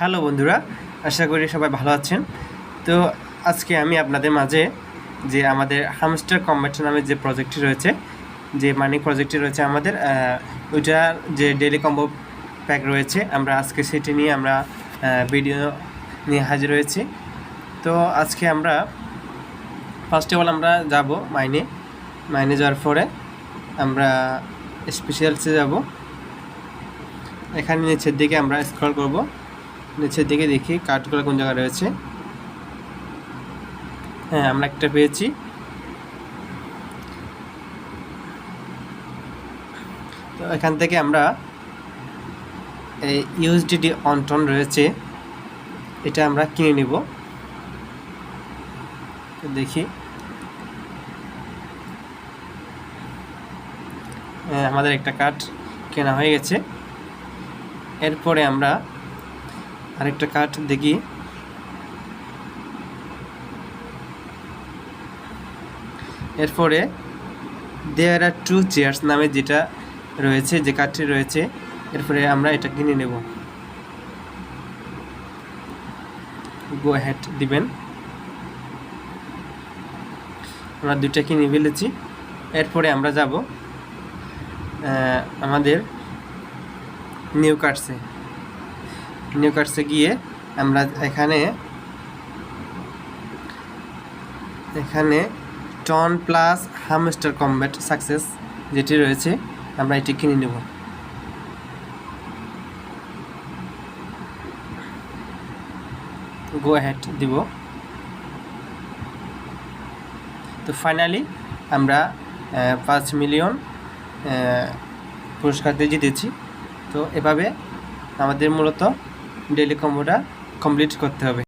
Hello বন্ধুরা, আশা করি সবাই ভালো আছেন। তো আজকে আমি আপনাদের মাঝে যে আমাদের হামস্টার কম্ব্যাট নামে যে প্রজেক্টটি রয়েছে, যে মানি প্রজেক্টটি রয়েছে আমাদের, ওইটার যে ডেইলি কম্বো প্যাক রয়েছে, আমরা আজকে সেটি নিয়ে আমরা ভিডিও নিয়ে হাজির হয়েছি। তো আজকে আমরা ফার্স্ট অফ অল আমরা যাব মাইনে যাওয়ার পরে আমরা স্পেশালসে যাব। এখানে নিচের দিকে আমরা স্ক্রল করব, নিচের দিকে দেখি কার্ডগুলো কোন জায়গায় রয়েছে। হ্যাঁ, আমরা একটা পেয়েছি। তো এখান থেকে আমরা এই ইউএসডিটি অনটন রয়েছে, এটা আমরা কিনে নিব। তো দেখি, আমাদের একটা কার্ড কেনা হয়ে গেছে। এরপরে আমরা আরেকটা কার্ড দেখি। এরপরে দেয়ার আর টু চেয়ার্স নামে যেটা রয়েছে, যে কার্ডটি রয়েছে, এরপরে আমরা এটা কিনে নেব। গো হেড দিবেন। আমরা দুইটা কিনে ফেলেছি। এরপরে আমরা যাব আমাদের নিউ কার্ডসে গিয়ে আমরা এখানে TON plus Hamster Kombat success যেটি রয়েছে, আমরা এটি কিনে নেব। গো হেড দিব। তো ফাইনালি আমরা 5 মিলিয়ন পুরস্কারতে জিতেছি। তো এভাবে আমাদের মূলত ডেইলি কম্বোটা কমপ্লিট করতে হবে।